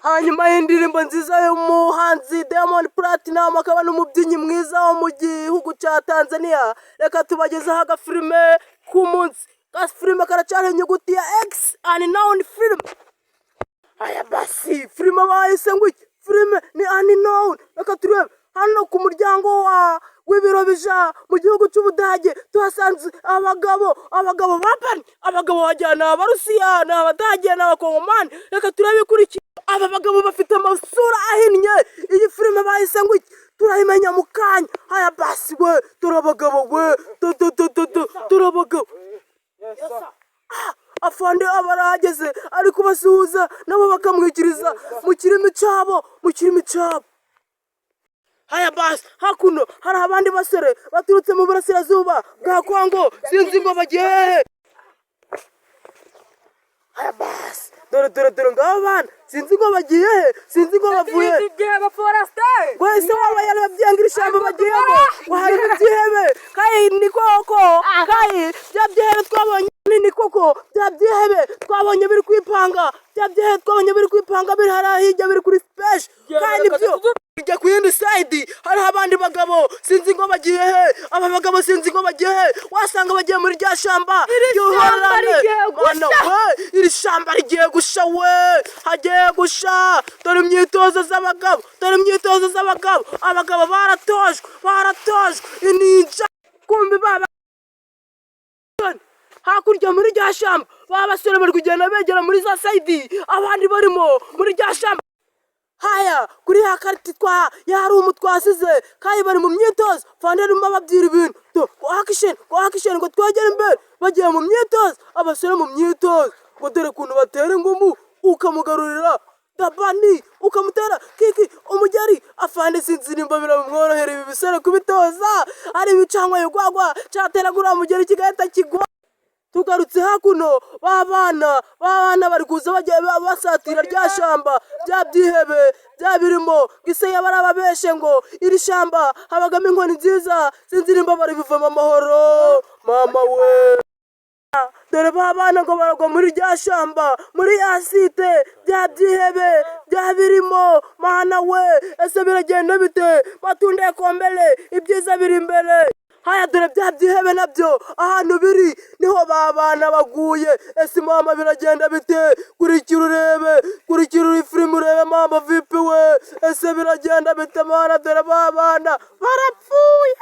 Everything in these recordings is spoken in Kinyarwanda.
hanyuma y'indirimbo nziza y'umuhanzi Diamond Platnumz akaba n'umubyinnyi mwiza wo mu gihugu cya Tanzania, reka tubagezeho agafilime k'umunsi. Agafilime karacyari inyuguti ya X unknown film. Aya basi filime bahise ngo iki? Filime ni unknown. Reka turebe hano ku muryango w'ibiro bija mu gihugu cy'Ubudage tuhasanze abagabo bapani, abagabo bajyana Abarusiya n'Abadage n'Abakongomani. Reka turebe ikurikiye. Aba bagabo bafite amasura ahinnye. Iyi filime bahise ngo iki? Turayimenya mu kanya. Aya basi we turabagabo we turabagabo. Afande abarageze ari kubasuhuza nabo bakamwikiriza mu kirimi cyabo. Haya basi hakuno hari abandi basore baturutse mu burasirazuba bwa Kongo, sinzi ngo bagiye hehe. Haya basi dore ngabo bana, sinzi ngo bagiye he, sinzi ngo bavuye wese waba yarabyangira ishyamba bagiyemo wahari ibyihebe kayi ni koko kayi bya byihebe twabonye ni koko bya byihebe twabonye biri kwipanga, bya byihebe twabonye biri kwipanga biri harahijya biri kuri special kandi byo bijya ku yindi side. Hari abandi bagabo sinzi ngo bagiye he, aba bagabo sinzi ngo bagiye he, wasanga bagiye muri rya shamba iri shamba rigiye gusha we, hagiye gusha. Dore imyitozo z'abagabo, abagabo baratojwe ininja kumbi baba hakurya muri rya shamba. Baba basore bari kugenda begera muri za side, abandi barimo muri rya shamba. Haya kuri ya kariti yari umutwasize kayi bari mu myitozo. Fande arimo ababwira ibintu go action ngo twegere imbere, bagiye mu myitozo. Abasore mu myitozo ngo dore kuntu batera ingumu ukamugarurira dabani ukamutera kiki umujyari. Afande sinzi nimba biramworohera ibi bisore kubitoza, ari ibicangwa yugwagwa cyateragura umujyari kigahita kigwa. Tugarutse hakuno babana bari kuza bagiye basatira rya shamba bya byihebe bya birimo gise yabarababeshe ngo iri shamba habagamo inkoni nziza, sinzi nimba bari bivamo amahoro mama we. Dore babana ngo baragwa muri rya shamba muri asite bya byihebe bya birimo mana we. Ese biragenda bite? Batunde kombele ibyiza biri imbere. Haya dore bya byihebe nabyo ahantu biri niho babana baguye. Ese mama biragenda bite? Kurikira uri filime urebe mama vipi we. Ese biragenda bite mana? Dore babana barapfuye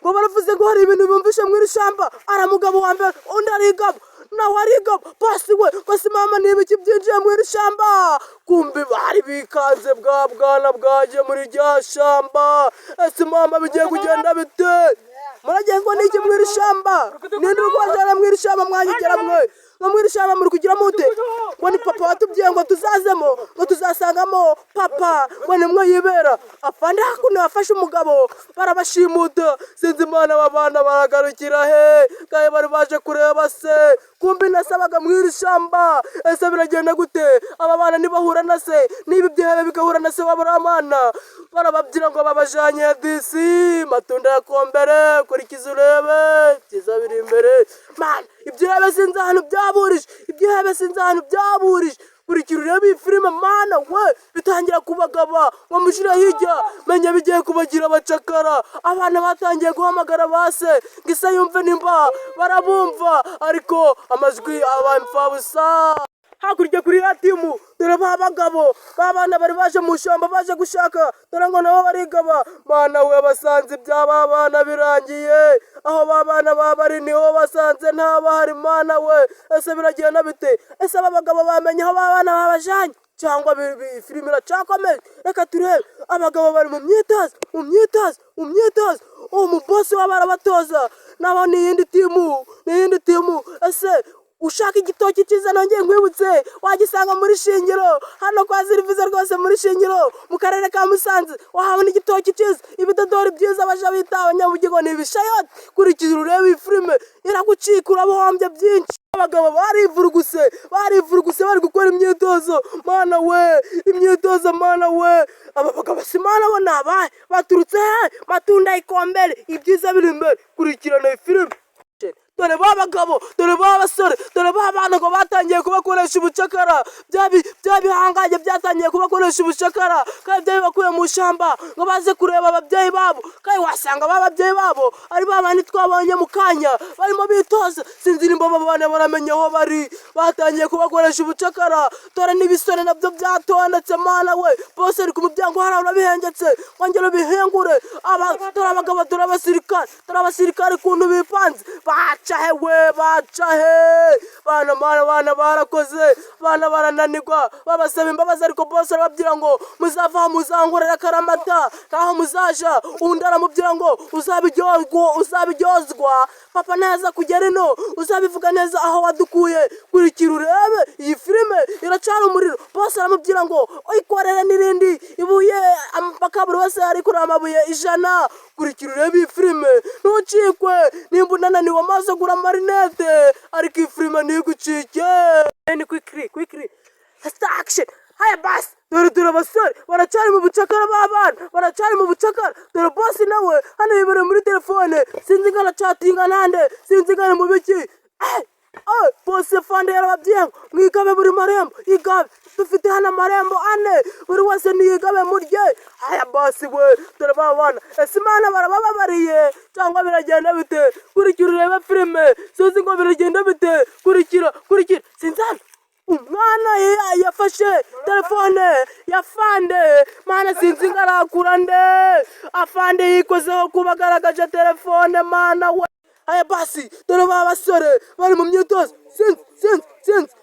ngo baravuze ngo hari ibintu bumvishe mw'iri shamba. Aramugabo wa mbere undi arigabo nawe arigabo basi we basi mama niba iki byinjiye mw'iri shamba. Kumbi bari bikanze bwa bwana bwaje muri rya shamba. Ese mama bigiye kugenda bite? Muragiye ngo niki mw'iri shamba? Ninde urwajana mw'iri shamba mwanyigera mwe? Ngo mw'iri shamba muri kugira mute? Ngo ni papa watubwiye ngo tuzazemo ngo tuzasangamo papa ngo nimwe yibera. Afande hakuno yafashe umugabo barabashimuta, sinzi imana babana baragarukira he kaye bari baje kureba se. Kumbi nasabaga mw'iri shamba. Ese biragenda gute? Aba bana nibahura na se niba ibyihebe bigahura na se w'abaramana barababwira ngo babajanye disi matunda ya kombere kurikiza urebe byiza biri imbere man. Ibyihebe sinzi ahantu byaburije, kurikira urebe iyi filime mana we. Bitangira kubagaba ngo mushira hirya menya bigiye kubagira abacakara. Abana batangiye guhamagara base ngisa yumve nimba barabumva ariko amajwi aba imfabusa. Hakurya kuri ya timu dore babagabo babana bari baje mu shamba baje gushaka, dore ngo nabo barigaba mana we. Basanze by'abana birangiye, aho babana babari niho basanze ntabahari mana we. Ese biragenda bite? Ese abagabo bamenye aho babana babajanye cyangwa filime iracakomeje? Reka turebe. Abagabo bari mu myitozo umubosi w'abarabatoza nabo ni iyindi timu. Ese ushaka igitoki cyiza nongeye nkwibutse wagisanga muri Shingiro hano kwa Ziriviza rwose muri Shingiro mu karere ka Musanze. Wahabona igitoki cyiza, ibidodori byiza baje bita abanyabugingo n'ibishayote. Kurikira urebe iyi filime iragucika urabohombye byinshi. abagabo barivuruguse bari gukora imyitozo mana we, imyitozo mana we. Aba bagabo si mana bo nabaye baturutse he? Matunda ikombere, ibyiza biri imbere. Kurikirana filime. Dore ba bagabo, dore ba basore, dore ba bana ngo batangiye kubakoresha ubucakara, byabihangaye byatangiye kubakoresha ubucakara, kandi byabakuye mu shamba ngo baze kureba ababyeyi babo, kandi wasanga bababyeyi babo ari babandi twabonye mu kanya barimo bitoza. Sinzi nimba babana baramenye aho bari, batangiye kubakoresha ubucakara. Dore n'ibisore nabyo byatondetse mana we, bose ari ku muryango harabura bihengetse, wongera bihengure. Dore abagabo, dore abasirikare kuntu bipanze, bacahe bana barakoze, bana barananirwa, babasaba imbabazi ariko bose arababwira ngo muzava muzankorera akaramata, ntaho muzaja. Undi aramubwira ngo uzabiryozwa papa neza kugera ino, uzabivuga neza aho wadukuye. Kurikira urebe iyi filime iracana umuriro. Bose aramubwira ngo ikorere n'irindi ibuye, bakaburi wese ariko amabuye 100. Kurikira urebe iyi filime ntucikwe. Nimba unananiwe amaso gura marinete, ariko iyi filime ntigucike. Ni quickly start action. Haya basi, dore abasore baracari mu bucakara b'abana, baracari mu bucakara. Dore boss nawe hano yibere muri telefone, sinzi ngana chattinga nande, sinzi ngana mu biki. Boss fande yarababwiye mwigabe buri marembo, igabe dufite hana marembo 4, buri wese niyigabe murye. Haya basi we, dore babana ese mana barababariye cyangwa biragenda bite? Kurikira urebe filime, sinzi ngo biragenda bite. Kurikira sinzana. Umwana yafashe telefone yafande, mana sinzi ngarakura nde. Afande yikozeho kubagaragaje telefone mana we. Aya basi, dore ba basore bari mu myitozo.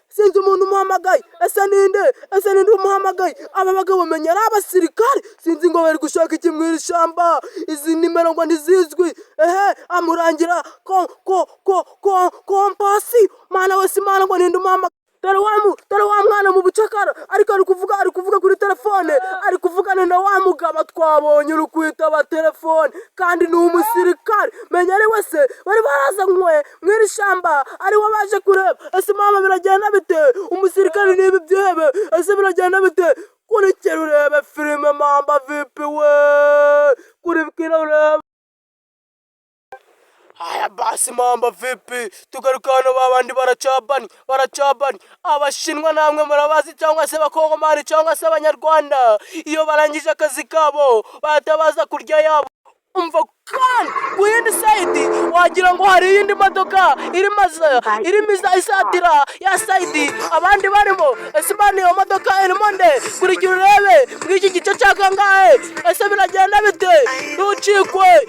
Sinzi umuntu umuhamagaye. Ese ninde umuhamagaye? Aba bagabo menya ari abasirikare, sinzi ngo bari gushaka iki mu ishamba. Izi nimero ngo ntizizwi. Amurangira kompasi, mana we si mana ngo ninde umuhamagaye. Dore wa mwana mu bucakara ariko ari kuvuga kuri telefone, ari kuvugana na wa mugabo twabonye uri kwitaba telefone, kandi ni umusirikare. Menya ari wese bari barazanywe mw'iri shamba, ari we baje kureba. Ese mama biragenda bite? Umusirikare niba ibyihebe, ese biragenda bite? Kurikira urebe filime mamba vipi we, kurikira urebe. Haya basi mamba vipi, tugaruka hano babandi baracabani. Abashinwa namwe murabazi cyangwa se bakongomani cyangwa se abanyarwanda, iyo barangije akazi kabo batabaza kurya yabo. Umva kandi ku yindi side wagira ngo hari iyindi modoka irimo isatira ya side abandi barimo. Ese bani iyo modoka irimo nde? Kurikira urebe mw'iki gice cya kangahe. Ese biragenda bite? Ntucikwe.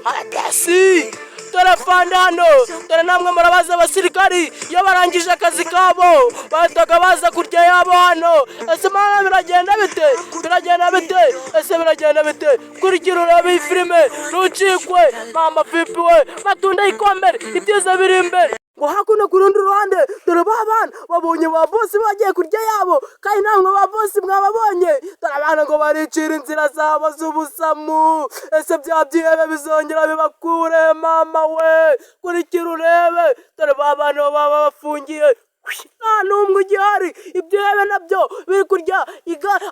Hadasi telefone hano, dore namwe murabaza abasirikari iyo barangije akazi kabo bahitaga baza kurya yabo hano. Ese mana biragenda bite? Ese biragenda bite? Kurikira urebe iyi filime ntucikwe. Mama vipi we, matunda ikombere, ibyiza biri imbere. Ngo hakuno ku rundi ruhande dore babana babonye ba boss bagiye kurya yabo, kandi namwe ba boss mwababonye. Dore abana ngo baricira inzira zabo z'ubusamu. Ese byabyihebe bizongera bibakure mama we. Kurikira urebe, dore babana baba bafungiye, nta n'umwe ugihari. Ibyihebe nabyo biri kurya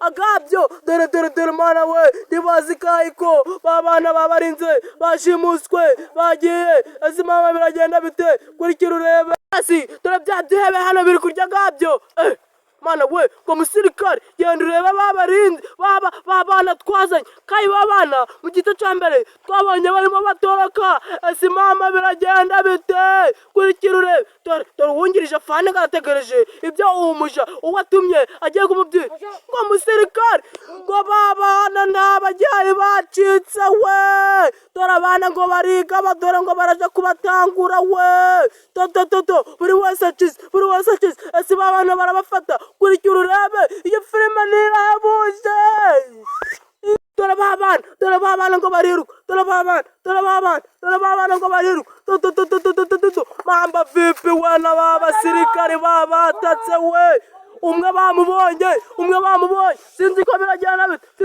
agabyo. Dore mana we, ntibazi kayiko babana babarinze bashimuswe bagiye. Ese mama biragenda bite? Kurikira urebe hasi, dore byabyihebe hano biri kurya agabyo. Mana we, ngo musirikare genda urebe babarinze babana twazanye, kandi babana mu gito cya mbere twabonye barimo batoroka. Ese mama biragenda bite? Kurikira urebe, dore uwungirije fane ngarategereje ibyo umuja uwatumye agiye kumubwira ngo musirikare ngo babana ntabajyaye bacitse we. Dore abana ngo bariga, dore ngo baraja kubatangura we. Buri wese akize. Ese babana barabafata. Kurikira urebe iyo filime nirabuje. Dore babana ngo bariruka. Dore babana ngo bariruka. Mamba vipi we n'abasirikare babatatse we. Umwe bamubonye. Sinzi ko biragenda bite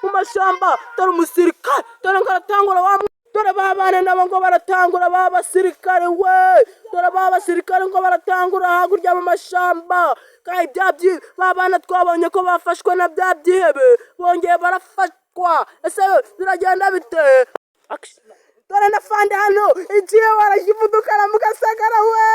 mu mashamba. Dore umusirikare, dore ngaratangura dore ba bana nabo ngo baratangura ba basirikare we, dore ba basirikare ngo baratangura hakurya mu mashamba, kandi ba bana twabonye ko bafashwe na bya byihebe bongeye barafatwa. Ese biragenda bite? dore na fande hano igiye barashivudukana mu Gasagara we,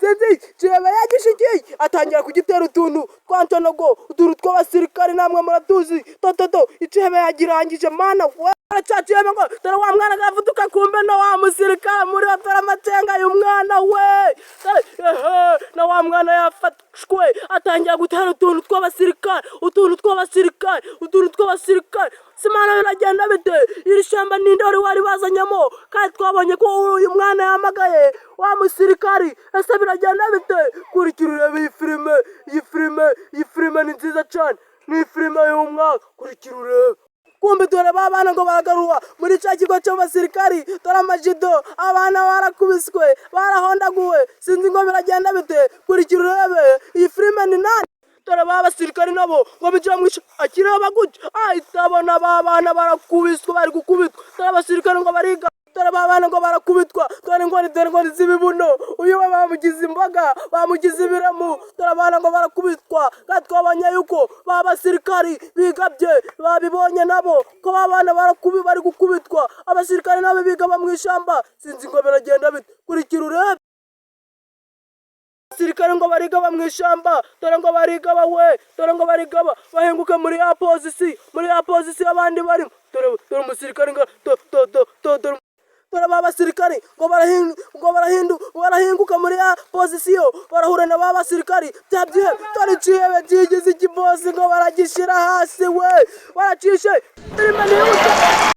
sinzi kirebe yagishikiye atangira kugitera utuntu twantonogo, utuntu tw'abasirikare namwe muratuzi toto ikihebe yagirangije mana we. Aracaciyemo ngo dore wa mwana agavuduka kumbe no wa musirikare muri dore amacenga y'umwana we, na wa mwana yafatshwe atangira gutera utuntu tw'abasirikare. Simana biragenda bite? Iri shamba ninde wari bazanyemo? Kandi twabonye ko uyu mwana yamagaye wa musirikari. Ese biragenda bite? Kurikira urebe iyi filime ni nziza cyane, ni filime y'umwaka. Kurikira urebe. Kumbe dore ba bana ngo baragarurwa muri cya kigo cy'abasirikari, dore amajido, abana barakubiswe barahondaguwe, sinzi ngo biragenda bite. Kurikira urebe iyi filime ni nani? Dore ba basirikari nabo ngo bijya mu akireba gutya itabona ba bana barakubiswe bari gukubitwa, dore abasirikari ngo bariga, dore ba bana ngo barakubitwa, dore ngo zibibuno, uyu we bamugize imboga, bamugize ibiremu, dore abana ngo barakubitwa. Kandi twabonye yuko ba basirikari bigabye babibonye nabo ko ba bana bari gukubitwa, abasirikari nabo bigaba mu ishamba, sinzi ngo biragenda bite. Kurikira urebe. Abasirikare ngo barigaba mu ishamba, dore ngo barigaba we, dore ngo barigaba bahinguke muri ya pozisi abandi barimo, dore umusirikare ngo dore ba basirikare ngo barahinguka muri ya pozisiyo, barahura na ba basirikari byabyihe, dore ikihebe kigize ikibosi ngo baragishira hasi we, baracishe.